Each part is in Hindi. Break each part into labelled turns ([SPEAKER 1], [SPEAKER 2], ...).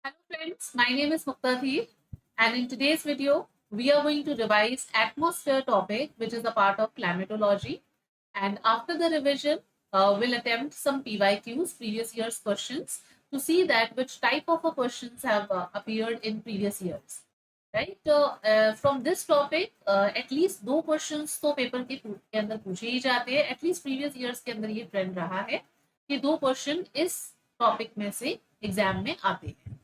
[SPEAKER 1] Hello friends, my name is Muktadhi and in today's video we are going to revise atmosphere topic which is a part of climatology, and after the revision we'll attempt some PYQs, previous years questions, to see that which type of questions have appeared in previous years. Right? From this topic at least दो questions तो पेपर के अंदर पूछे ही जाते हैं, एटलीस्ट प्रीवियस ईयर्स के अंदर ये ट्रेंड रहा है कि दो क्वेश्चन इस टॉपिक में से एग्जाम में आते हैं।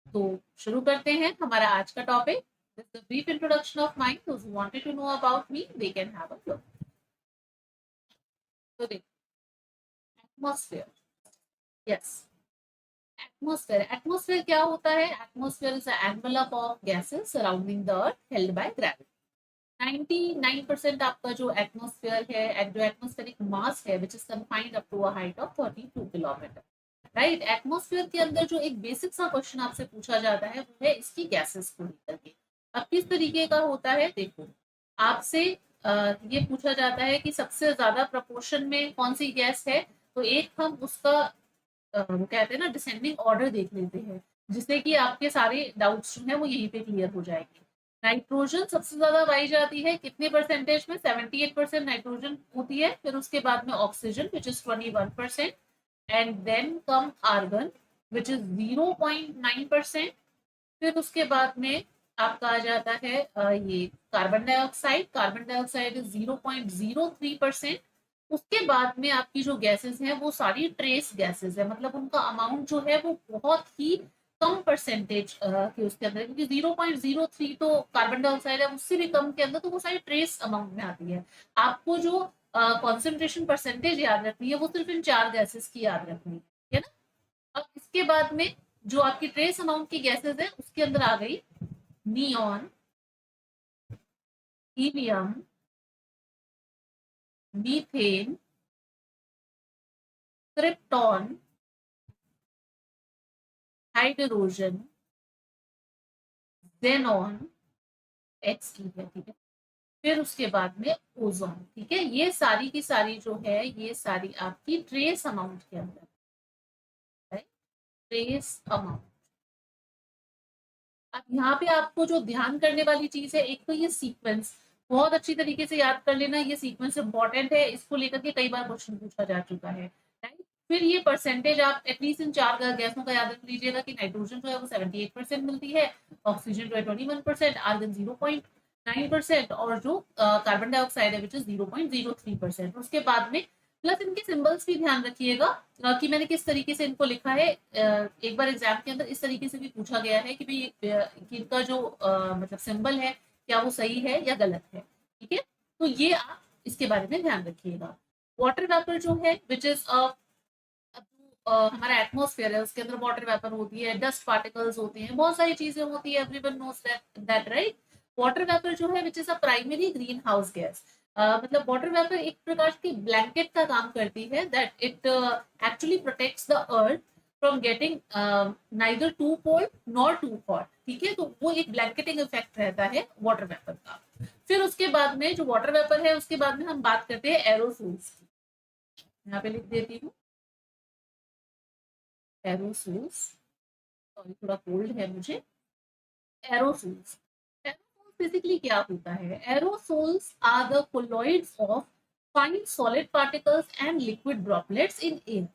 [SPEAKER 1] तो शुरू करते हैं हमारा आज का topic. This is a brief introduction of mine. Those who wanted to know about me, they can have a look. So देखो, atmosphere. Yes. Atmosphere क्या होता है? Atmosphere is an envelope of gases surrounding the earth held by gravity. 99% आपका जो एटमोस्फेयर है, जो एटमोस्फेरिक मास है, which is confined up to a height of 32 kilometre. Right, atmosphere के अंदर जो एक बेसिक सा क्वेश्चन आपसे पूछा जाता है वो है इसकी गैसेस को लेकर के। अब किस तरीके का होता है, देखो आपसे ये पूछा जाता है कि सबसे ज्यादा प्रपोर्शन में कौन सी गैस है, तो एक हम उसका वो कहते हैं ना डिसेंडिंग ऑर्डर देख लेते हैं, जिससे कि आपके सारे डाउट्स जो है वो यहीं पे क्लियर हो जाएंगे। नाइट्रोजन सबसे ज्यादा पाई जाती है, कितने परसेंटेज में? 78% नाइट्रोजन होती है। फिर उसके बाद में oxygen which is 21%, and then come argon which is 0.9%। फिर उसके बाद में आपका आ जाता है ये कार्बन डाइऑक्साइड इज 0.03%। उसके बाद में आपकी जो गैसेस हैं वो सारी ट्रेस गैसेस है, मतलब उनका अमाउंट जो है वो बहुत ही कम परसेंटेज के उसके अंदर, क्योंकि 0.03 तो कार्बन डाइऑक्साइड है, उससे भी कम के अंदर, तो वो सारी ट्रेस अमाउंट में आती है। आपको जो कॉन्सेंट्रेशन परसेंटेज याद रखनी है वो सिर्फ इन चार गैसेस की याद रखनी है ना। अब इसके बाद में जो आपकी ट्रेस अमाउंट की गैसेस है उसके अंदर आ गई neon, helium, methane, krypton, hydrogen, xenon, x की है, ठीक है। फिर उसके बाद में ओजोन, ठीक है। ये सारी की सारी जो है ये सारी आपकी ट्रेस अमाउंट के अंदर है, ट्रेस अमाउंट। अब यहाँ पे आपको जो ध्यान करने वाली चीज है, एक तो ये सीक्वेंस बहुत अच्छी तरीके से याद कर लेना, ये सीक्वेंस इंपॉर्टेंट है, इसको लेकर के कई बार क्वेश्चन पूछा जा चुका है। राइट, फिर ये परसेंटेज आप एटलीस्ट इन चार गैसों का याद रख लीजिएगा कि नाइट्रोजन जो है वो 78% मिलती है, ऑक्सीजन जो है 21%, आर्गन 0.9%, और जो कार्बन डाइऑक्साइड है विच इज 0.03%। उसके बाद में प्लस इनके सिंबल्स भी ध्यान रखिएगा कि मैंने किस तरीके से इनको लिखा है। एक बार एग्जाम के अंदर इस तरीके से भी पूछा गया है कि भाई कि इनका जो मतलब सिंबल है क्या वो सही है या गलत है, ठीक है। तो ये आप इसके बारे में ध्यान रखिएगा। वाटर वेपर जो है विच इज हमारा एटमोस्फेयर है, उसके अंदर वाटर वेपर होती है, डस्ट पार्टिकल्स होते हैं, बहुत सारी चीजें होती है, everyone knows that right. Water vapour जो है which is a primary greenhouse gas, मतलब वाटर वेपर एक प्रकार की ब्लैंकेट का काम करती है, that it actually protects the earth from getting neither too cold nor too hot, ठीक है। तो वो एक ब्लैंकेटिंग इफेक्ट रहता है वाटर वेपर का। फिर उसके बाद में जो वाटर वेपर है उसके बाद में हम बात करते हैं एरोसोल्स की। यहाँ पे लिख देती हूँ एरोसोल्स, सॉरी थोड़ा कोल्ड है मुझे। एरोसोल्स, एरोसोल्स बेसिकली क्या होता है? Aerosols are the colloids of fine solid particles and liquid droplets in air.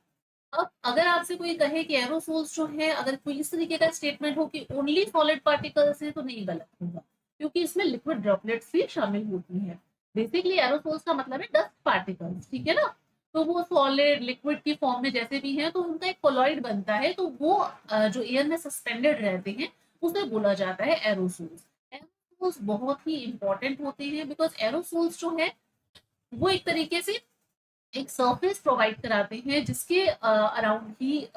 [SPEAKER 1] अब अगर आपसे कोई कहे कि एरोसोल्स जो है, अगर कोई इस तरीके का स्टेटमेंट हो कि ओनली सॉलिड पार्टिकल्स है, तो नहीं, गलत होगा, क्योंकि इसमें लिक्विड ड्रॉपलेट्स भी शामिल होती हैं। बेसिकली एरोसोल्स का मतलब है डस्ट पार्टिकल्स, ठीक है ना। तो वो सॉलिड लिक्विड की फॉर्म में जैसे भी हैं तो उनका एक कोलॉइड बनता है, तो वो जो एयर में सस्पेंडेड रहते हैं उसे बोला जाता है एरोसोल्स। एरोसोल्स बहुत ही इंपॉर्टेंट होते हैं बिकॉज एरोसोल्स जो है वो एक तरीके से एक सरफेस प्रोवाइड कराते हैं जिसके अराउंड ही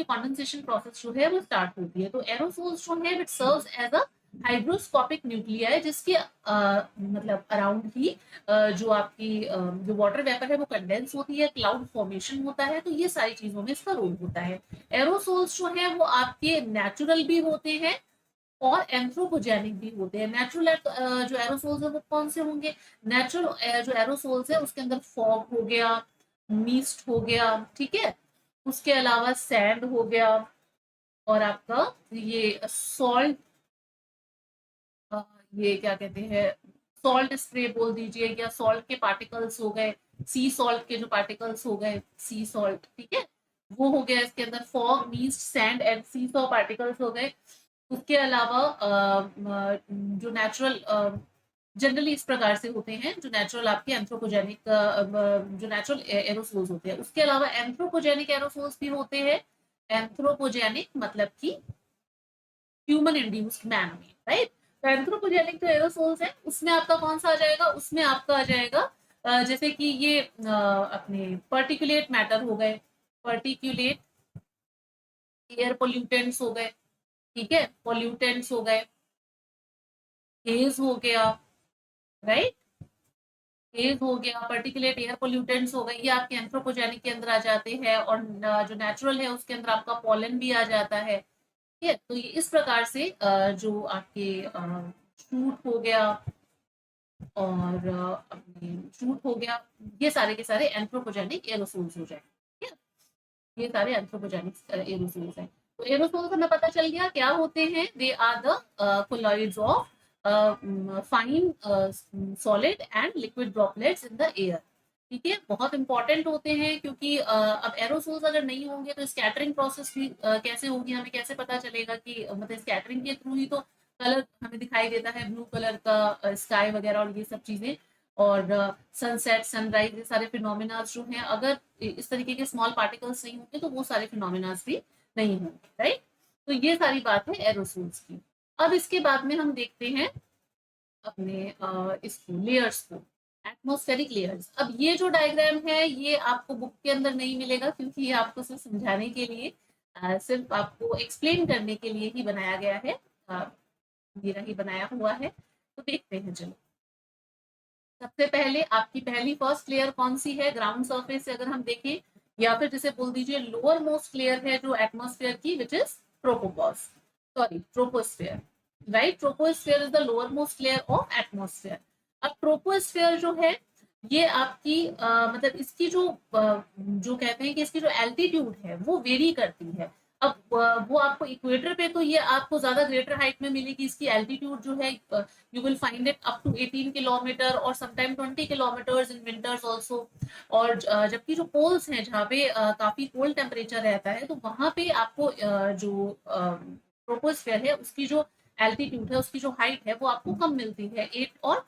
[SPEAKER 1] कंडेंसेशन प्रोसेस जो है वो स्टार्ट होती है। तो एरोसोल्स जो है it serves as a hygroscopic nuclei, जिसके मतलब अराउंड ही जो आपकी जो वाटर वेपर है वो कंडेंस होती है, क्लाउड फॉर्मेशन होता है, तो ये सारी चीजों में इसका रोल होता है। एरोसोल्स जो है वो आपके नेचुरल भी होते हैं और एंथ्रोपोजेनिक भी होते हैं। नेचुरल जो एरोसोल्स है वो कौन से होंगे? नेचुरल जो एरोसोल्स है उसके अंदर फॉग हो गया, मिस्ट हो गया, ठीक है। उसके अलावा सैंड हो गया, और आपका ये सॉल्ट, ये क्या कहते हैं, सॉल्ट स्प्रे बोल दीजिए, या सॉल्ट के पार्टिकल्स हो गए, सी सॉल्ट के जो पार्टिकल्स हो गए, सी सॉल्ट, ठीक है, वो हो गया इसके अंदर। Fog, mist, sand and sea सॉ पार्टिकल्स हो गए। उसके अलावा जो नेचुरल, जनरली इस प्रकार से होते हैं जो नेचुरल आपके एंथ्रोपोजेनिक, जो नेचुरल एरोसोल्स होते हैं। उसके अलावा एंथ्रोपोजेनिक एरोसोल्स भी होते हैं। एंथ्रोपोजेनिक मतलब कि human induced, man made, right. तो एंथ्रोपोजेनिक जो एरोसोल्स है उसमें आपका कौन सा आ जाएगा, उसमें आपका आ जाएगा जैसे कि ये अपने पर्टिकुलेट मैटर हो गए, पर्टिकुलेट एयर पोल्यूटेंट्स हो गए, ठीक है, पोल्यूटेंट्स हो गए, हेज हो गया, राइट, हेज हो गया, पर्टिकुलेट एयर पोल्यूटेंट्स हो गए, ये आपके एंथ्रोपोजेनिक के अंदर आ जाते हैं। और जो नेचुरल है उसके अंदर आपका पॉलन भी आ जाता है, ठीक है। तो ये इस प्रकार से जो आपके शूट हो गया, और अपने शूट हो गया, ये सारे के सारे एंथ्रोपोजेनिक एरोसोल्स हो जाए, ठीक है। ये सारे एंथ्रोपोजेनिक एरोसोल्स हैं। तो एरोसोल्स हमें पता चल गया क्या होते हैं, they are the colloids of fine solid and liquid droplets in the air, ठीक है। बहुत इंपॉर्टेंट होते हैं क्योंकि अब एरोसोल्स अगर नहीं होंगे तो स्कैटरिंग प्रोसेस भी कैसे होगी, हमें कैसे पता चलेगा कि मतलब स्कैटरिंग के थ्रू ही तो कलर हमें दिखाई देता है, ब्लू कलर का स्काई वगैरह और ये सब चीजें, और सनसेट, सनराइज, ये सारे फिनोमिना जो हैं, अगर इस तरीके के स्मॉल पार्टिकल्स नहीं होंगे तो वो सारे फिनोमिना भी नहीं होंगे, राइट। तो ये सारी बात है एरोसोल्स की। अब इसके बाद में हम देखते हैं अपने इसको, लेयर्स को, एटमॉस्फेरिक लेयर्स। अब ये जो डायग्राम है ये आपको बुक के अंदर नहीं मिलेगा क्योंकि ये आपको सिर्फ समझाने के लिए, सिर्फ आपको एक्सप्लेन करने के लिए ही बनाया गया है, मेरा ही बनाया हुआ है। तो देखते हैं, चलो। सबसे पहले आपकी पहली फर्स्ट लेयर कौन सी है, ग्राउंड सरफेस से अगर हम देखें, या फिर जिसे बोल दीजिए लोअर मोस्ट लेयर है जो एटमॉस्फेयर की, which is tropopause, sorry troposphere, right. Troposphere is the lower most layer of atmosphere. अब ट्रोपोस्फेयर जो है ये आपकी मतलब इसकी जो जो कहते हैं कि इसकी जो एल्टीट्यूड है वो वेरी करती है। अब वो आपको इक्वेटर पे तो ये आपको ज्यादा ग्रेटर हाइट में मिलेगी, इसकी एल्टीट्यूड जो है you will find it up to 18 kilometre और sometime 20 kilometres in winters also. और जबकि जो पोल्स हैं जहाँ पे काफी कोल्ड टेम्परेचर रहता है, तो वहां पे आपको जो ट्रोपोस्फेयर है उसकी जो एल्टीट्यूड है, उसकी जो हाइट है वो आपको कम मिलती है, 8 और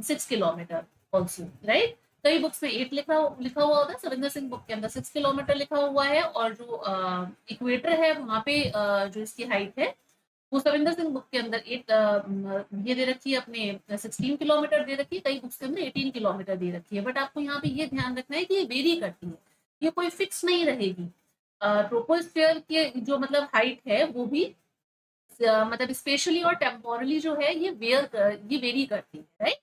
[SPEAKER 1] 6 किलोमीटर ऑल्सो, राइट। कई बुक्स में 8 लिखा हुआ होता है, सविंदर सिंह बुक के अंदर 6 किलोमीटर लिखा हुआ है, और जो इक्वेटर है वहां पे जो इसकी हाइट है वो सविंदर सिंह बुक के अंदर एक ये दे रखी है अपने 16 किलोमीटर दे रखी है, कई बुक्स के अंदर 18 किलोमीटर दे रखी है। बट आपको यहाँ पे ये ध्यान रखना है कि ये वेरी करती है, ये कोई फिक्स नहीं रहेगी। ट्रोपोस्फेयर के जो मतलब हाइट है वो भी मतलब स्पेशली और टेम्पोरली जो है ये ये वेरी करती है, राइट।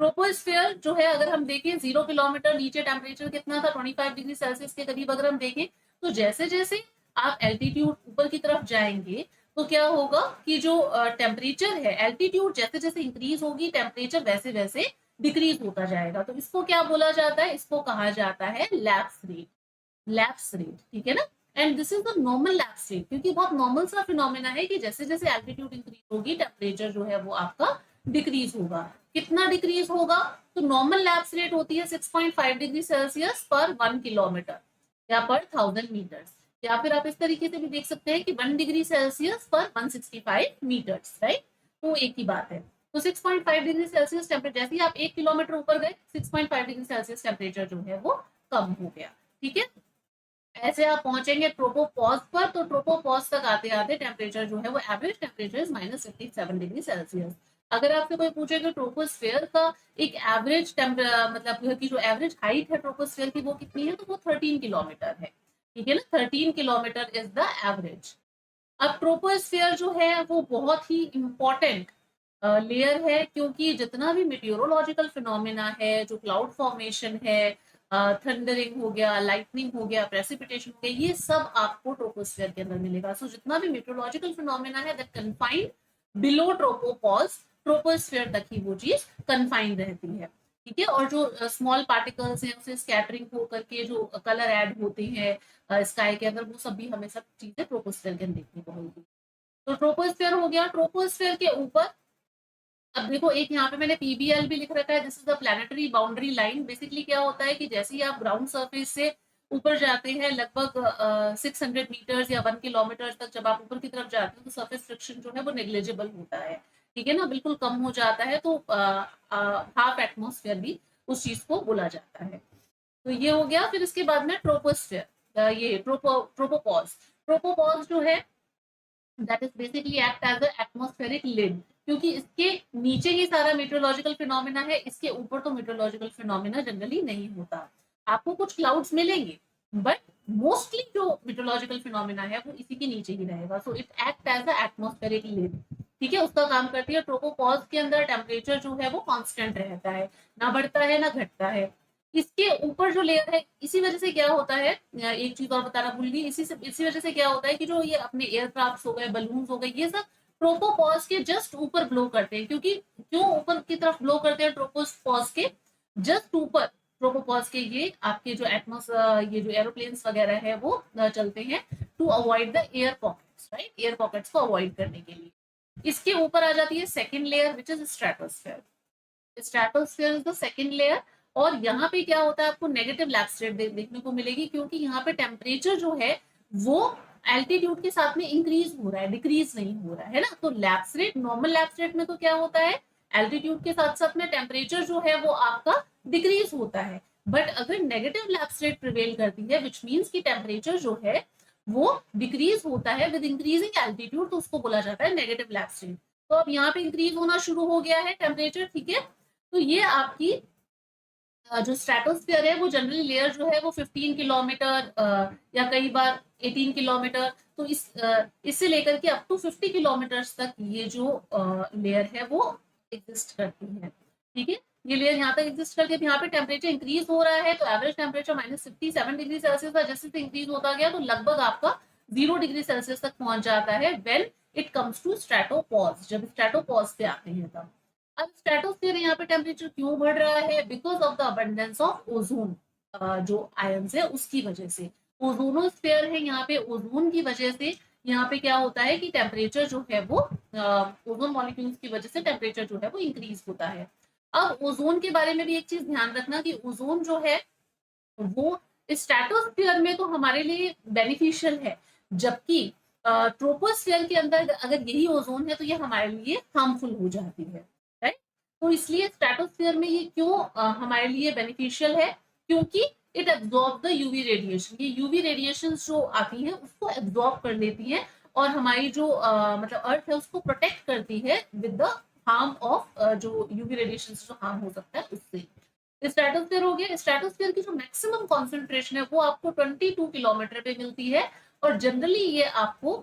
[SPEAKER 1] ट्रोपोस्फेयर जो है अगर हम देखें 0 किलोमीटर नीचे टेम्परेचर कितना था, 25 डिग्री सेल्सियस के करीब अगर हम देखें, तो जैसे जैसे आप एल्टीट्यूड ऊपर की तरफ जाएंगे तो क्या होगा कि जो टेम्परेचर है, एल्टीट्यूड जैसे जैसे इंक्रीज होगी टेम्परेचर वैसे वैसे डिक्रीज होता जाएगा। तो इसको क्या बोला जाता है, इसको कहा जाता है लैप्स रेट, लैप्स रेट, ठीक है ना। And this is the normal lapse rate, क्योंकि बहुत नॉर्मल सा फिनोमेना है कि जैसे जैसे एल्टीट्यूड इंक्रीज होगी टेम्परेचर जो है वो आपका डिक्रीज होगा। कितना डिक्रीज होगा, तो नॉर्मल लैप्स रेट होती है 6.5 डिग्री सेल्सियस पर 1 किलोमीटर या पर 1000 मीटर्स, या फिर आप इस तरीके से भी देख सकते हैं कि 1 डिग्री सेल्सियस पर 165 मीटर्स, राइट। तो एक ही बात है। तो 6.5 डिग्री सेल्सियस टेम्परेचर, जैसे ही आप 1 किलोमीटर ऊपर गए 6.5 डिग्री सेल्सियस टेम्परेचर जो है वो कम हो गया, ठीक है। ऐसे आप पहुंचेंगे ट्रोपोपॉज पर, तो ट्रोपोपॉज तक आते आते टेम्परेचर जो है वो average temperature is -57 degree Celsius. अगर आपसे कोई पूछे कि ट्रोपोस्फेयर का एक एवरेज मतलब की जो एवरेज हाइट है ट्रोपोस्फेयर की वो कितनी है, तो वो 13 किलोमीटर है, ठीक है ना। 13 किलोमीटर इज द एवरेज। अब ट्रोपोस्फेयर जो है वो बहुत ही इंपॉर्टेंट लेयर है, क्योंकि जितना भी मेटेरोलॉजिकल फिनोमेना है, जो क्लाउड फॉर्मेशन है, थंडरिंग हो गया, लाइटनिंग हो गया, प्रेसिपिटेशन हो गया, ये सब आपको ट्रोपोस्फेयर के अंदर मिलेगा। सो जितना भी मेट्रोलॉजिकल फिनोमेना है that confined below tropopause, troposphere तक ही वो चीज कन्फाइंड रहती है। ठीक है। और जो स्मॉल पार्टिकल्स हैं उसे स्कैटरिंग हो करके जो कलर ऐड होते हैं स्काई के अंदर, वो सब भी हमें सब चीजें ट्रोपोस्फेयर के अंदर देखने को मिलती है। तो ट्रोपोस्फेयर हो गया। ट्रोपोस्फेयर के ऊपर अब देखो एक यहाँ पे मैंने पीबीएल भी लिख रखा है, this is the planetary boundary line. Basically क्या होता है कि जैसे ही आप ग्राउंड सरफेस से ऊपर जाते हैं लगभग 600 मीटर्स या 1 किलोमीटर तक, जब आप ऊपर की तरफ जाते हैं तो सरफेस फ्रिक्शन जो है वो नेग्लिजिबल होता है, ठीक है ना, बिल्कुल कम हो जाता है। तो हाफ एटमोस्फेयर भी उस चीज को बोला जाता है। तो ये हो गया। फिर इसके बाद में ट्रोपोस्फेयर, ये ट्रोपोपॉज। ट्रोपोपॉज जो है that is basically act as a atmospheric lid, क्योंकि इसके नीचे ही सारा मेट्रोलॉजिकल फिनोमिना है, इसके ऊपर तो मेट्रोलॉजिकल फिनोमिना जनरली नहीं होता। आपको कुछ क्लाउड्स मिलेंगे बट मोस्टली जो मेट्रोलॉजिकल फिनोमिना है वो इसी के नीचे ही रहेगा। So it act as a atmospheric lid, ठीक है, उसका काम करती है। ट्रोपोपॉज के अंदर टेम्परेचर जो है वो कांस्टेंट रहता है, ना बढ़ता है ना घटता है। इसके ऊपर जो लेयर है, इसी वजह से क्या होता है, एक चीज और बताना भूल गई, इसी वजह से क्या होता है कि जो ये अपने एयरक्राफ्ट हो गए, बलून हो गए, ये सब ट्रोपोपॉज के जस्ट ऊपर ब्लो करते हैं। क्योंकि क्यों ऊपर की तरफ ब्लो करते हैं ट्रोपोपॉज के जस्ट ऊपर? ट्रोपोपॉज के ये आपके जो ये जो एरोप्लेन्स वगैरह है वो चलते हैं to avoid the air pockets, right, air pockets को अवॉइड करने के लिए। इसके ऊपर आ जाती है second layer which is stratosphere. Stratosphere is the second layer. और यहाँ पे क्या होता है, आपको नेगेटिव लैप्स रेट देखने को मिलेगी, क्योंकि यहाँ पे टेम्परेचर जो है वो एल्टीट्यूड के साथ में इंक्रीज हो रहा है, डिक्रीज नहीं हो रहा है ना। तो lapse rate, normal lapse rate में तो क्या होता है, एल्टीट्यूड के साथ साथ में टेम्परेचर जो है वो आपका डिक्रीज होता है। बट अगर नेगेटिव लैप्स रेट प्रिवेल करती है विच मीन्स की टेम्परेचर जो है वो डिक्रीज होता है विद इंक्रीजिंग एल्टीट्यूड, तो उसको बोला जाता है नेगेटिव लैप्स रेट। तो अब यहाँ पे इंक्रीज होना शुरू हो गया है टेम्परेचर, ठीक है। तो ये आपकी जो स्ट्रेटोस्फीयर है वो जनरली लेयर जो है वो 15 किलोमीटर या कई बार 18 किलोमीटर, तो इससे लेकर के अप टू 50 किलोमीटर तक ये जो लेयर है वो एग्जिस्ट करती है, ठीक है। ये लेयर यहाँ तक एग्जिस्ट करके यहाँ पे टेम्परेचर इंक्रीज हो रहा है, तो एवरेज टेम्परेचर -57 डिग्री सेल्सियस था। जैसे जैसे इंक्रीज होता गया तो लगभग आपका 0 डिग्री सेल्सियस तक पहुंच जाता है when it comes to stratopause, जब स्ट्रेटोपॉज पे आते हैं तब। अब स्ट्रेटोस्फीयर यहाँ पे टेम्परेचर क्यों बढ़ रहा है? Because of the abundance of ozone, जो आयंस है उसकी वजह से। ओजोनोस्फीयर है यहाँ पे, ओजोन की वजह से यहाँ पे क्या होता है कि टेम्परेचर जो है वो ओजोन मॉलिक्यूल्स की वजह से टेम्परेचर जो है वो इंक्रीज होता है। अब ओजोन के बारे में भी एक चीज ध्यान रखना कि ओजोन जो है वो स्ट्रेटोस्फीयर में तो हमारे लिए बेनिफिशियल है, जबकि ट्रोपोस्फीयर के अंदर अगर यही ओजोन है तो ये हमारे लिए हार्मफुल हो जाती है, राइट। तो इसलिए स्ट्रेटोस्फीयर में ये क्यों हमारे लिए बेनिफिशियल है, क्योंकि it absorb the UV radiation. ये यूवी रेडिएशन जो आती है उसको एब्जॉर्ब कर लेती है और हमारी जो मतलब अर्थ है उसको प्रोटेक्ट करती है विद द हार्म ऑफ जो यूवी रेडिएशन जो हार्म हो सकता है उससे। स्ट्रेटोस्फीयर हो गया। स्ट्रेटोस्फीयर की जो मैक्सिमम कॉन्सेंट्रेशन है वो आपको 22 किलोमीटर पे मिलती है, और जनरली ये आपको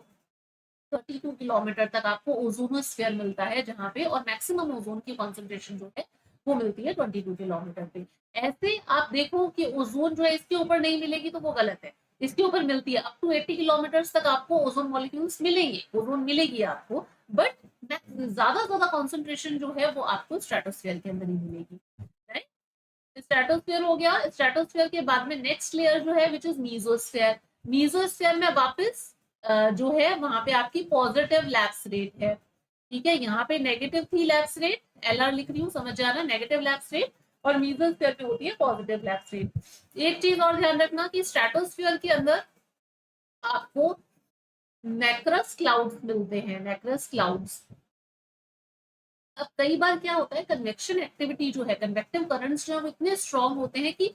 [SPEAKER 1] 32 किलोमीटर तक आपको ओजोनोस्फीयर मिलता है जहां पे, और मैक्सिमम ओजोन की कॉन्सेंट्रेशन जो है वो मिलती है 22 किलोमीटर पे। ऐसे आप देखो कि ओजोन जो है इसके ऊपर नहीं मिलेगी तो वो गलत है, इसके ऊपर मिलती है। अप टू 80 किलोमीटर तक आपको ओजोन मॉलिक्यूल्स मिलेंगे, ओजोन मिलेगी आपको, बट ज्यादा कॉन्सेंट्रेशन जो है वो आपको स्ट्रेटोस्फीयर के अंदर ही मिलेगी, राइट। स्ट्रेटोस्फीयर हो गया। स्ट्रेटोस्फीयर के बाद में नेक्स्ट लेयर जो है विच इज मीजोस्फीयर। मीजोस्फीयर में वापस जो है वहां पे आपकी पॉजिटिव लैप्स रेट है, ठीक है। यहाँ पे नेगेटिव थी लैप्स रेट, एलआर लिख रही हूँ, समझ जाना, नेगेटिव लैप्स रेट, और मीजोस्फीयर पे होती है पॉजिटिव लैप्स रेट। एक चीज और ध्यान रखना कि स्ट्रेटोस्फीयर के अंदर आपको नेक्रस क्लाउड्स मिलते हैं, नेक्रस क्लाउड्स। अब कई बार क्या होता है, कन्वेक्शन एक्टिविटी जो है, कन्वेक्टिव करंट्स जो है वो इतने स्ट्रांग होते हैं कि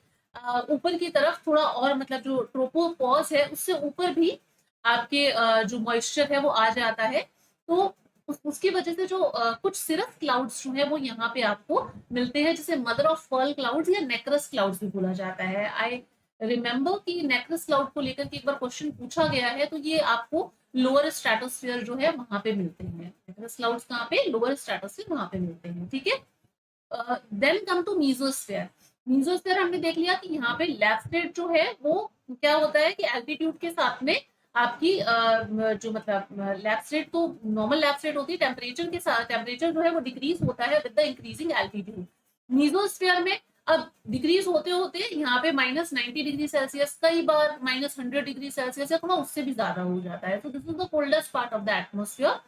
[SPEAKER 1] ऊपर की तरफ थोड़ा और मतलब जो ट्रोपोपॉज है उससे ऊपर भी आपके जो मॉइस्चर है वो आ जाता है। तो उसकी वजह से जो कुछ सिरफ क्लाउड्स जो है वो यहाँ पे आपको मिलते हैं, जिसे मदर ऑफ पर्ल क्लाउड्स या नेक्रस क्लाउड्स भी बोला जाता है। आई रिमेम्बर कि नेक्रस क्लाउड को लेकर के एक बार क्वेश्चन पूछा गया है, तो ये आपको लोअर स्ट्रेटोस्फीयर जो है वहां पे मिलते हैं। नेक्रस क्लाउड्स कहाँ पे? लोअर स्ट्रेटोस्फीयर वहां पे मिलते हैं, ठीक है। Then come to mesosphere. Mesosphere हमने देख लिया कि यहाँ पे लैप्स रेट जो है वो क्या होता है कि एल्टीट्यूड के साथ में आपकी जो मतलब लैप्स रेट तो नॉर्मल लैप्स रेट होती है, टेम्परेचर के साथ टेम्परेचर जो है वो डिक्रीज होता है with the increasing altitude. Mesosphere में अब डिक्रीज होते होते यहाँ पे -90 डिग्री सेल्सियस, कई बार -100 डिग्री सेल्सियस या थोड़ा उससे भी ज्यादा हो जाता है। तो this is the coldest part of the atmosphere.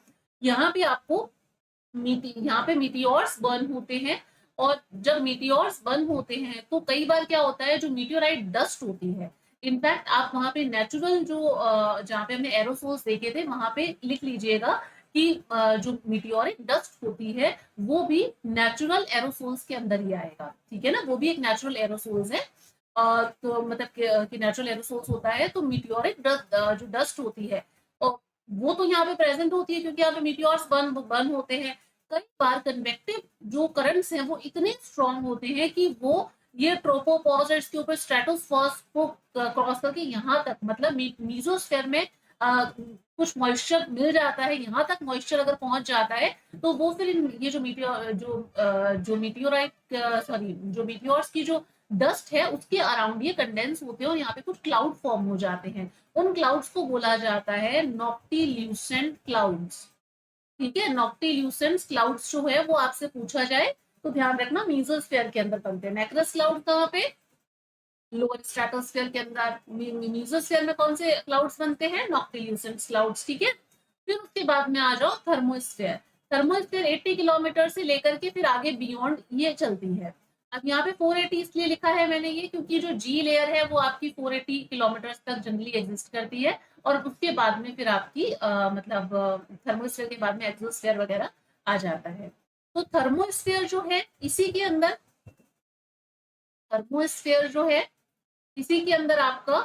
[SPEAKER 1] यहाँ पे आपको यहाँ पे मीटियोर्स बर्न होते हैं, और जब मीटियोर्स बर्न होते हैं तो कई बार क्या होता है, जो मीटियोराइट डस्ट होती है, इनफैक्ट आप वहां पे नेचुरल जो जहाँ पे हमने एरोसोल्स देखे थे वहां पे लिख लीजिएगा कि जो मीटियोरिक डस्ट होती है वो भी नेचुरल एरोसोल्स के अंदर ही आएगा, ठीक है ना, वो भी एक नेचुरल एरोसोल्स है। तो मतलब कि नेचुरल एरोसोल्स होता है, तो मीटियोरिक जो डस्ट होती है वो तो यहाँ पे प्रेजेंट होती है क्योंकि यहाँ पे मीटियोर्स बर्न होते हैं। कई बार कन्वेक्टिव जो करंट्स हैं वो इतने स्ट्रांग होते हैं कि वो ये ट्रोपोपॉज और इसके ऊपर स्ट्रेटोस्फर्स को क्रॉस करके यहाँ तक, मतलब मीजोस्फेयर में कुछ मॉइस्चर मिल जाता है, यहाँ तक मॉइस्चर अगर पहुंच जाता है तो वो फिर ये जो मीटियोराइट सॉरी जो मीटियोर्स की जो डस्ट है उसके अराउंड ये कंडेंस होते हैं और यहाँ पे कुछ क्लाउड फॉर्म हो जाते हैं। उन क्लाउड्स को बोला जाता है नॉक्टिल्यूसेंट क्लाउड्स, ठीक है। नॉक्टिल्यूसेंट क्लाउड्स जो है वो आपसे पूछा जाए तो ध्यान रखना मीजोस्फीयर के अंदर बनते हैं। मैक्रस क्लाउड कहाँ पे, लोअर स्ट्रेटोस्फीयर के अंदर। मीजोस्फीयर में कौन से क्लाउड्स बनते हैं, नॉक्टिल्यूसेंट क्लाउड्स, ठीक है। फिर उसके बाद में आ जाओ थर्मोस्फीयर। थर्मोस्फीयर 80 किलोमीटर से लेकर के फिर आगे बियॉन्ड ये चलती है। अब यहाँ पे 480 इसलिए लिखा है मैंने ये क्योंकि जो जी लेयर है वो आपकी 480 किलोमीटर तक जनरली एग्जिस्ट करती है, और उसके बाद में फिर आपकी मतलब थर्मोस्फीयर के बाद में एक्सोस्फीयर वगैरह आ जाता है। तो थर्मोस्फीयर जो है इसी के अंदर, थर्मोस्फीयर जो है इसी के अंदर आपका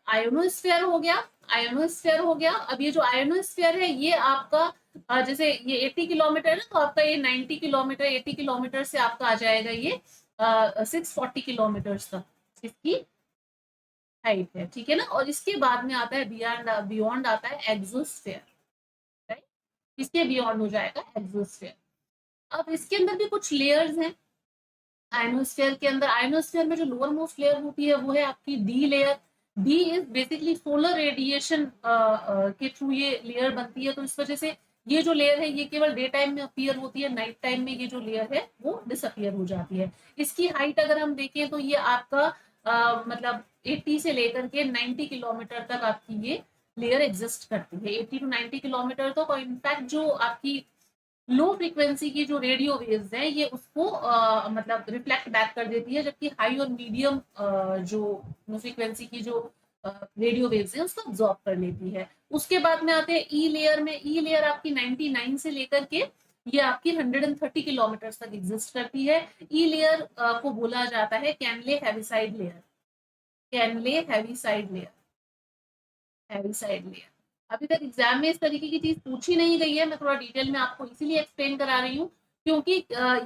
[SPEAKER 1] आयोनोस्फीयर हो गया, आयोनोस्फीयर हो गया। अब ये जो आयोनोस्फीयर है ये आपका जैसे ये 80 किलोमीटर है ना, तो आपका ये 90 किलोमीटर 80 किलोमीटर से आपका आ जाएगा ये 640 किलोमीटर तक इसकी हाइट है, ठीक है ना। और इसके बाद में आता है बियॉन्ड, बियॉन्ड आता है एक्सोस्फीयर, राइट, इसके बियॉन्ड हो जाएगा एक्सोस्फीयर। अब इसके अंदर भी कुछ लेयर्स हैं आयनोस्फीयर के अंदर। आयनोस्फीयर में जो लोअर मोस्ट लेयर होती है वो है आपकी D layer. D is basically solar radiation के थ्रू ये लेयर बनती है, तो इस वजह से ये जो लेयर है ये केवल डे टाइम में अपीयर होती है, नाइट टाइम में ये जो लेयर है वो डिसअपियर हो जाती है। इसकी हाइट अगर हम देखें तो ये आपका मतलब 80 से लेकर के 90 किलोमीटर तक आपकी ये लेयर एग्जिस्ट करती है, 80 टू 90 किलोमीटर तक। और इनफैक्ट जो आपकी लो फ्रीक्वेंसी की जो रेडियो वेव्स हैं ये उसको मतलब रिफ्लेक्ट बैक कर देती है, जबकि हाई और मीडियम जो फ्रीक्वेंसी की जो रेडियो वेव्स हैं उसको अब्सॉर्ब कर लेती है। उसके बाद में आते हैं ई लेयर में। ई लेयर आपकी 99 से लेकर के ये आपकी 130 किलोमीटर तक एग्जिस्ट करती है। ई लेयर को बोला जाता है कैनले हैविसाइड लेयर, कैनले हैविसाइड लेयर, हैविसाइड लेयर। अभी तक एग्जाम में इस तरीके की चीज पूछी नहीं गई है, मैं थोड़ा डिटेल में आपको इसीलिए एक्सप्लेन करा रही हूँ क्योंकि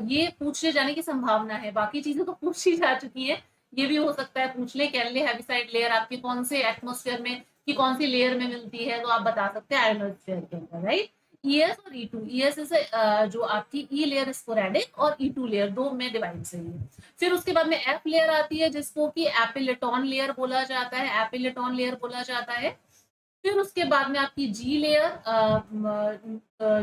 [SPEAKER 1] ये पूछे जाने की संभावना है। बाकी चीजें तो पूछी जा चुकी है, ये भी हो सकता है पूछ ले कैनले हैविसाइड लेयर आपके कौन से एटमोस्फेयर में की कौन सी लेयर में मिलती है, तो आप बता सकते हैं आयनोस्फेयर के अंदर, राइट। ईएस और ई टू, ईएस इज जो आपकी ई लेयर स्पोरेडिक और ई टू लेयर दो में डिवाइड से है। फिर उसके बाद में एफ लेयर आती है जिसको कि एपिलेटॉन लेयर बोला जाता है, एपिलेटॉन लेयर बोला जाता है। फिर उसके बाद में आपकी जी लेयर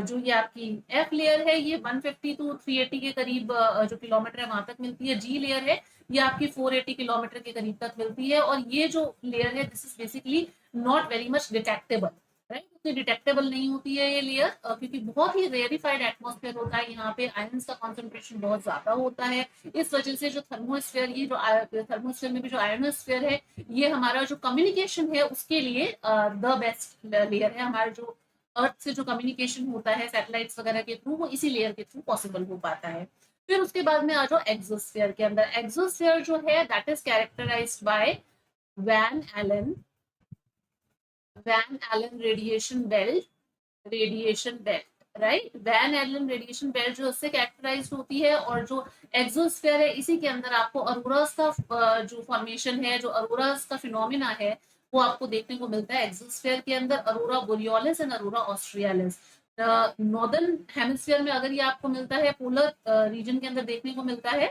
[SPEAKER 1] जो ये आपकी एफ लेयर है ये 150 टू 380 के करीब जो किलोमीटर है वहां तक मिलती है। जी लेयर है ये आपकी 480 किलोमीटर के करीब तक मिलती है। और ये जो लेयर है this is basically not very much detectable, right, उतनी डिटेक्टेबल नहीं होती है ये लेयर क्योंकि बहुत ही रेयरिफाइड एटमॉस्फेयर होता है, यहाँ पे आयंस का कॉन्सेंट्रेशन बहुत ज्यादा होता है। इस वजह से जो थर्मोस्फेयर, ये जो थर्मोस्फेयर में भी जो आयनोस्फेयर है ये हमारा जो कम्युनिकेशन है उसके लिए द बेस्ट लेयर है। हमारा जो अर्थ से जो कम्युनिकेशन होता है सैटेलाइट्स वगैरह के थ्रू वो इसी लेयर के थ्रू पॉसिबल हो पाता है। फिर उसके बाद में आ जाओ एक्सोस्फेयर के अंदर। एक्सोस्फेयर जो है that is characterised by Van Allen, Van Allen radiation belt, radiation belt, right. Van Allen radiation belt जो उससे कैरेक्टराइज होती है। और जो एक्सोस्फेयर है इसी के अंदर आपको अरोरास का जो फॉर्मेशन है, जो अरोरास का फिनोमिना है वो आपको देखने को मिलता है एक्सोस्फेयर के अंदर। Aurora borealis and aurora australis. Northern hemisphere में अगर ये आपको मिलता है पोलर रीजन के अंदर देखने को मिलता है,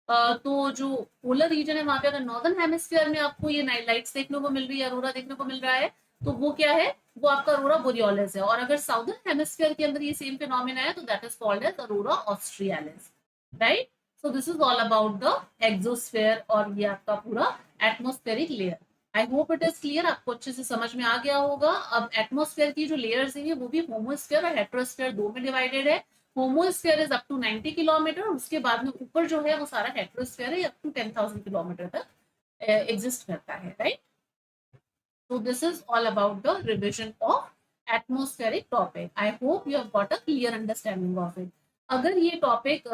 [SPEAKER 1] तो जो पोलर रीजन है वहां पे अगर नॉर्दर्न हेमिस्फीयर में आपको ये नाइट लाइट्स देखने को मिल रही है, अरोरा देखने को मिल रहा है, तो वो क्या है, वो आपका अरोरा बोरियोलिस है। और अगर साउदर्न हेमिस्फीयर के अंदर ये सेम फिनोमेना है तो that is called as aurora australis, right. So this is all about the exosphere और ये आपका पूरा atmospheric layer. I hope it is clear, आपको अच्छे से समझ में आ गया होगा। अब एटमॉस्फेयर की जो लेयर्स है वो भी होमोस्फेयर और हेट्रोस्फेयर दो में डिवाइडेड है। Homosphere is up to 90 kilometre, उसके बाद में ऊपर जो है वो सारा हेट्रोस्फेयर है, अप टू 10,000 किलोमीटर तक एग्जिस्ट करता है, right. So this is all about the revision of atmospheric topic. I hope you have got a clear understanding of it. अगर ये टॉपिक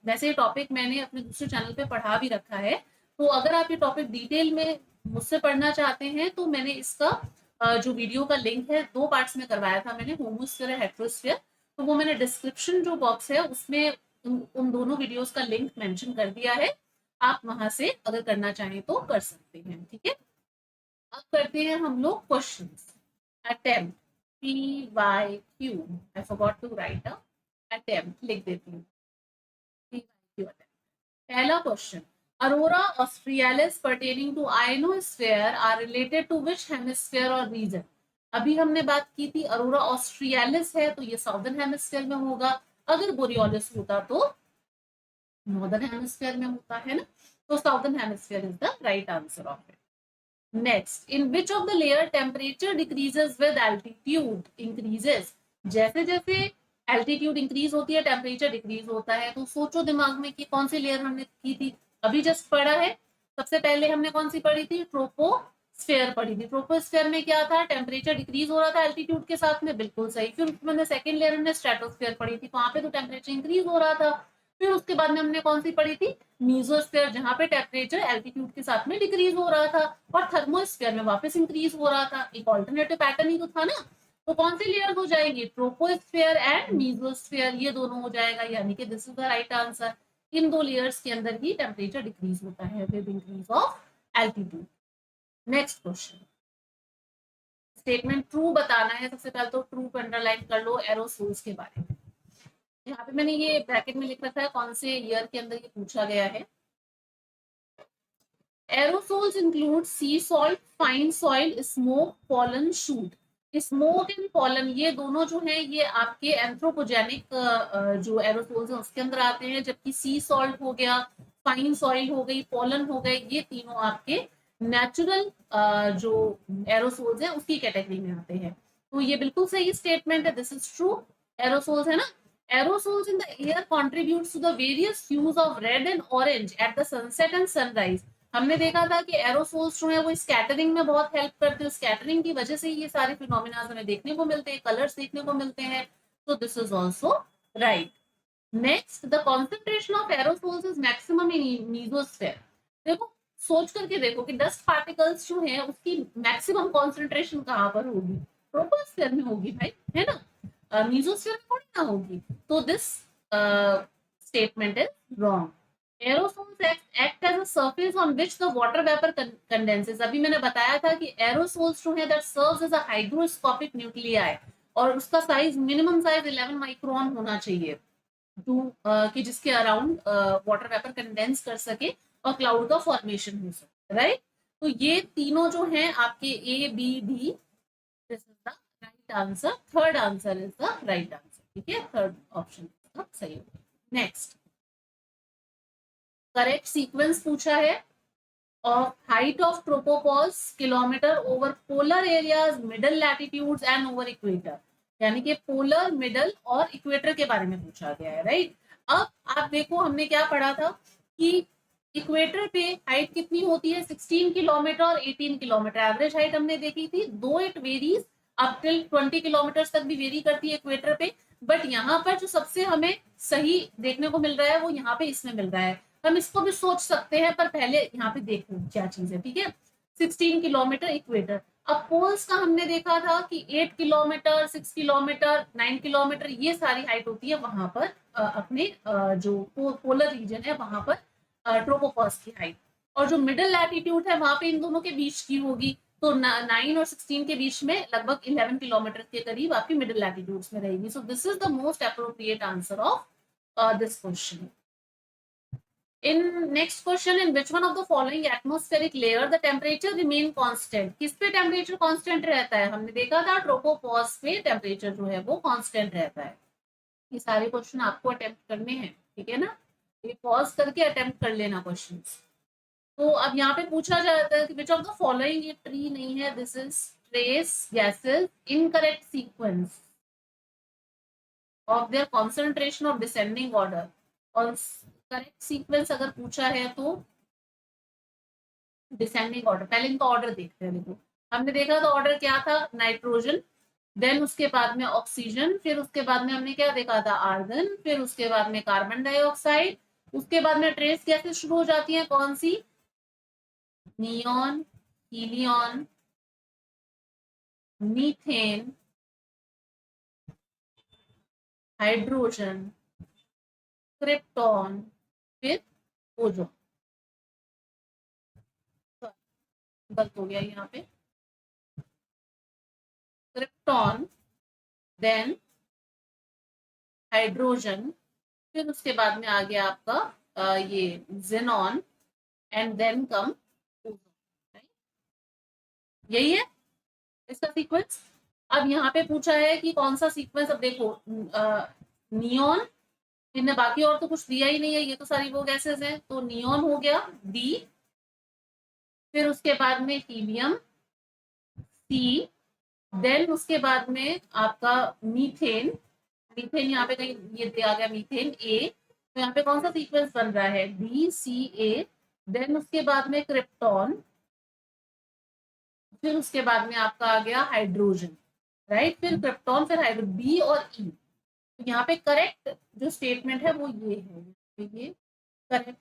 [SPEAKER 1] वैसे टॉपिक मैंने अपने दूसरे चैनल पे पढ़ा भी रखा है, तो अगर आप ये टॉपिक डिटेल में मुझसे पढ़ना चाहते हैं तो मैंने इसका जो वीडियो का लिंक है 2 पार्ट्स में करवाया था मैंने, होमोस्फीयर हेट्रोस्फीयर। तो वो मैंने डिस्क्रिप्शन जो बॉक्स है उसमें उन दोनों वीडियोस का लिंक मेंशन कर दिया है, आप वहां से अगर करना चाहें तो कर सकते हैं, ठीक है। अब करते हैं हम लोग questions. Attempt, PYQ, I forgot to write attempt, लिख देती हूँ PYQ अटेम्प्ट। पहला question, aurora australis pertaining to ionosphere are related to which hemisphere और रीजन। अभी हमने बात की थी अरोरा ऑस्ट्रियालिस है तो ये साउदर्न हेमिस्फीयर में होगा, अगर बोरियोलिस होता तो नॉर्दर्न हेमिस्फीयर में होता है ना, तो southern hemisphere is the right answer of it. Next, in which of the layer temperature decreases with altitude increases? जैसे जैसे altitude increase होती है टेम्परेचर डिक्रीज होता है, तो सोचो दिमाग में कि कौन सी लेयर हमने की थी, अभी जस्ट पढ़ा है। सबसे पहले हमने कौन सी पढ़ी थी, ट्रोपोस्फेयर पढ़ी थी। ट्रोपोस्फेयर में क्या था, टेम्परेचर डिक्रीज हो रहा था एल्टीट्यूड के साथ में, बिल्कुल सही। फिर मैंने सेकंड लेयर हमने स्ट्रेटोस्फेयर पढ़ी थी, वहां पे तो टेम्परेचर इंक्रीज हो रहा था। फिर उसके बाद में हमने कौन सी पढ़ी थी, मीजोस्फेयर, जहां पे टेम्परेचर एल्टीट्यूड के साथ में डिक्रीज हो रहा था, और थर्मोस्फेयर में वापस इंक्रीज हो रहा था। एक ऑल्टरनेटिव पैटर्न ही तो था ना। तो कौन सी लेयर हो जाएगी, ट्रोपोस्फेयर एंड मीजोस्फेयर, ये दोनों हो जाएगा, यानी कि this is the right answer. इन दो लेयर्स के अंदर ही टेम्परेचर डिक्रीज होता है with increase of altitude. Next question, statement true बताना है। सबसे पहले तो ट्रू को अंडरलाइन कर लो एरोसोल्स के बारे में। यहाँ पे मैंने ये ब्रैकेट में लिख रखा है कौन से ईयर के अंदर ये पूछा गया है। Aerosols include C salt, fine soil, smoke, pollen, shoot. Smoke and pollen ये दोनों जो है ये आपके एंथ्रोपोजेनिक जो एरोसोल्स हैं उसके अंदर आते हैं, जबकि सी सॉल्ट हो गया, फाइन सॉइल हो गई, पॉलन हो गए, ये तीनों आपके नेचुरल जो एरोसोल्स हैं उसकी कैटेगरी में आते हैं। तो ये बिल्कुल सही स्टेटमेंट है, दिस इज ट्रू। एरोसोल्स है ना, aerosols in the air contributes to the various hues of red and orange at the sunset and sunrise। हमने देखा था कि एरोसोल्स जो है वो स्कैटरिंग में बहुत हेल्प करते हैं, स्कैटरिंग की वजह से ये सारे फिनोमिना हमें देखने को मिलते हैं, कलर्स देखने को मिलते हैं। तो this is also right. Next, the concentration of aerosols is maximum in mesosphere. देखो सोच करके देखो कि डस्ट पार्टिकल्स जो है उसकी मैक्सिमम कॉन्सेंट्रेशन कहाँ पर होगी, ट्रोपोस्फीयर में होगी भाई, है ना, मीजोस्फीयर में थोड़ी ना होगी। तो this statement is wrong. Aerosols act as a surface on which the water vapor condenses। अभी मैंने बताया था कि aerosols जो है that serves as a hygroscopic nuclei, और उसका साइज मिनिमम साइज 11 माइक्रोन होना चाहिए टू कि जिसके अराउंड वाटर वेपर कंडेंस कर सके और क्लाउड का फॉर्मेशन हो सके, राइट। तो ये तीनों जो हैं आपके A B D, this is the right answer. Third answer is the right answer, ठीक है, थर्ड ऑप्शन सही होगा। नेक्स्ट, करेक्ट सीक्वेंस पूछा है of height of tropopause kilometre over polar areas, middle latitudes and over equator, यानी कि पोलर, मिडल और इक्वेटर के बारे में पूछा गया है, राइट। अब आप देखो हमने क्या पढ़ा था कि इक्वेटर पे हाइट कितनी होती है, 16 किलोमीटर और 18 किलोमीटर एवरेज हाइट हमने देखी थी। दो it varies up till 20 kilometre तक भी वेरी करती है इक्वेटर पे, बट यहाँ पर जो सबसे हमें सही देखने को मिल रहा है वो यहाँ पे इसमें मिल रहा है। हम इसको भी सोच सकते हैं, पर पहले यहाँ पे देख लो क्या चीज है, ठीक है। 16 किलोमीटर इक्वेटर। अब पोल्स का हमने देखा था कि 8 किलोमीटर, 6 किलोमीटर, 9 किलोमीटर, ये सारी हाइट होती है वहां पर अपने जो पोलर रीजन है वहां पर ट्रोपोपॉज की हाइट। और जो मिडिल लैटिट्यूड है वहां पे इन दोनों के बीच की होगी, तो 9 और 16 के बीच में लगभग 11 किलोमीटर के करीब आपकी मिडिल लैटिट्यूड्स में रहेगी। सो this is the most appropriate answer of this question. In next question, in which one of the following atmospheric layer the temperature remain constant? किस पे टेम्परेचर कांस्टेंट रहता है, हमने देखा था ट्रोपोपॉज पे टेम्परेचर जो है वो कांस्टेंट रहता है। ये सारे क्वेश्चन आपको अटेम्प्ट करने हैं, ठीक है ना, ये पॉज करके अटेम्प्ट कर लेना क्वेश्चंस। तो अब यहाँ पे पूछा जाता है कि विच ऑफ द फॉलोइंग, ये ट्री नहीं है, this is trace gases, incorrect sequence of their concentration of descending order. और करेक्ट सीक्वेंस अगर पूछा है तो डिसेंडिंग ऑर्डर। पहले इनका ऑर्डर देखते हैं। देखो हमने देखा था ऑर्डर क्या था, नाइट्रोजन, देन उसके बाद में ऑक्सीजन, फिर उसके बाद में हमने क्या देखा था, आर्गन, फिर उसके बाद में कार्बन डाइऑक्साइड, उसके बाद में ट्रेस गैसेस शुरू हो जाती हैं, कौन सी, नियॉन, हीलियन, मीथेन, हाइड्रोजन, क्रिप्टॉन, फिर ओजोन। गलत हो गया यहाँ पे, क्रिप्टॉन, देन हाइड्रोजन, फिर उसके बाद में आ गया आपका ये xenon, and then come ozone. यही है इसका सीक्वेंस। अब यहाँ पे पूछा है कि कौन सा सीक्वेंस, अब देखो नियॉन, इनने बाकी और तो कुछ दिया ही नहीं है, ये तो सारी वो गैसेस हैं, तो नियॉन हो गया डी, फिर उसके बाद में हीलियम सी, देन उसके बाद में आपका मीथेन, मीथेन यहाँ पे कहीं ये आ गया मीथेन ए, तो यहाँ पे कौन सा सीक्वेंस बन रहा है, डी सी ए, देन उसके बाद में क्रिप्टॉन, फिर उसके बाद में आपका आ गया हाइड्रोजन, राइट, फिर क्रिप्टॉन, फिर हाइड्रोजन, बी और ई। तो यहाँ पे करेक्ट जो स्टेटमेंट है वो ये है, ये करेक्ट,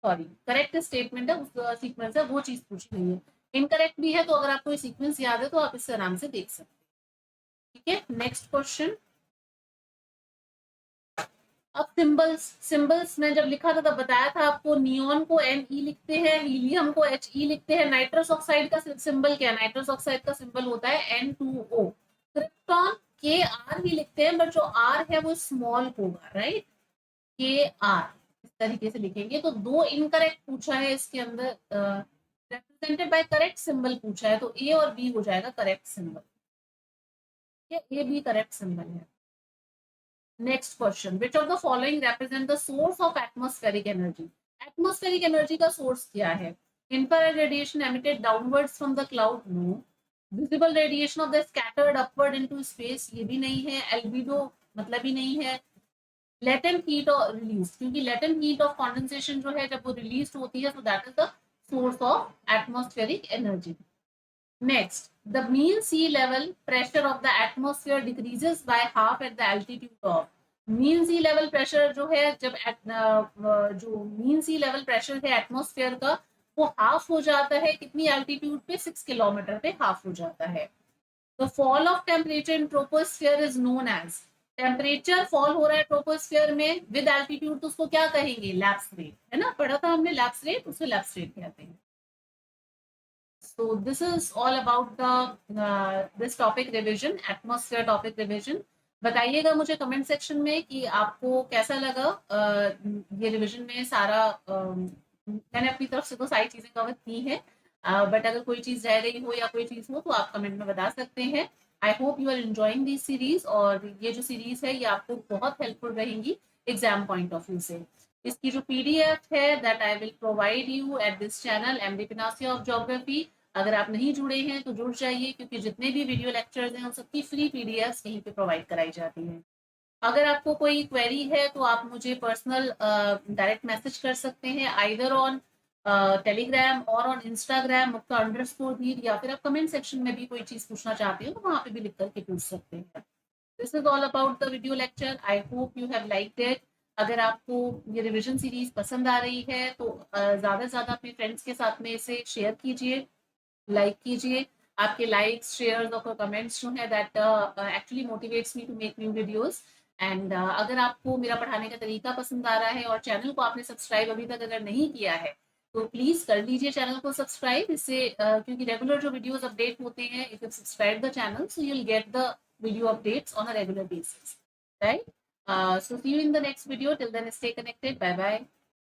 [SPEAKER 1] सॉरी करेक्ट स्टेटमेंट है, उस सीक्वेंस है, वो चीज पूछी गई है। इनकरेक्ट भी है, तो अगर आपको ये सीक्वेंस याद है तो आप इससे आराम से देख सकते हैं। ठीक है, नेक्स्ट क्वेश्चन। अब सिंबल्स, सिंबल्स में जब लिखा था तब बताया था आपको, नियॉन को NE लिखते हैं, हीलियम को HE लिखते हैं, नाइट्रस ऑक्साइड का सिंबल क्या है, नाइट्रस ऑक्साइड का सिंबल होता है N2O, क्रिप्टॉन KR ही लिखते हैं, बट जो R है वो स्मॉल होगा, राइट, KR इस तरीके से लिखेंगे। तो दो इनकरेक्ट पूछा है इसके अंदर, रिप्रेजेंटेड बाय करेक्ट सिंबल पूछा है, तो A और B हो जाएगा correct symbol, A B correct symbol है। Next question, which of the following represent the source of atmospheric energy. एटमॉस्फेरिक एनर्जी का सोर्स क्या है, infrared radiation emitted downwards from the cloud, no, visible radiation of the scattered upward into space, ये भी नहीं है, एल्बिडो मतलब ही नहीं है, लेटेंट हीट और रिलीज, क्योंकि लेटेंट हीट ऑफ कंडेंसेशन जो है जब वो रिलीज होती है, so that is the source of atmospheric energy. Next, the mean sea level pressure of the atmosphere decreases by half at the altitude of, mean sea level pressure जो है जब जो mean sea level pressure है एटमॉस्फेयर का, वो हाफ हो जाता है कितनी एल्टीट्यूड पे, 6 किलोमीटर पे हाफ हो जाता है। The fall of temperature in troposphere is known as, temperature fall हो रहा है ट्रोपोस्फियर में विद एल्टीट्यूड, तो उसको क्या कहेंगे, लैप्स रेट, है ना, पढ़ा था हमने लैप्स रेट, उसको लैप्स रेट कहते हैं। So this is all about the this topic revision, atmosphere topic revision. बताइएगा मुझे कमेंट सेक्शन में कि आपको कैसा लगा ये रिविजन में सारा, मैंने अपनी तरफ से तो सारी चीजें कवर की हैं, बट अगर कोई चीज रह गई हो या कोई चीज हो तो आप कमेंट में बता सकते हैं। I hope you are enjoying this series, और ये जो सीरीज है ये आपको बहुत हेल्पफुल रहेंगी एग्जाम पॉइंट ऑफ व्यू से। इसकी जो PDF है that I will provide you at this channel MD Panacea of Geography. अगर आप नहीं जुड़े हैं तो जुड़ जाइए, क्योंकि जितने भी वीडियो लेक्चर्स हैं उन सबकी फ्री PDFs यहीं पे प्रोवाइड कराई जाती हैं। अगर आपको कोई क्वेरी है तो आप मुझे पर्सनल डायरेक्ट मैसेज कर सकते हैं, आइदर ऑन टेलीग्राम और ऑन इंस्टाग्राम मुक्ता_धीर, या फिर आप कमेंट सेक्शन में भी कोई चीज पूछना चाहते हो तो वहां पे भी लिख करके पूछ सकते हैं। This is all about the video lecture, I hope you have liked it. अगर आपको ये रिविजन सीरीज पसंद आ रही है तो ज्यादा से ज्यादा अपने फ्रेंड्स के साथ में इसे शेयर कीजिए, लाइक कीजिए। आपके लाइक्स, शेयर्स और कमेंट्स जो है that actually motivates me to make new videos. And अगर आपको मेरा पढ़ाने का तरीका पसंद आ रहा है और चैनल को आपने सब्सक्राइब अभी तक अगर नहीं किया है तो प्लीज कर लीजिए चैनल को सब्सक्राइब, इससे क्योंकि रेगुलर जो वीडियोस अपडेट होते हैं, if you subscribe the channel so you will get the video updates on a regular basis, right? So see you in the next video. Till then, stay connected. Bye bye.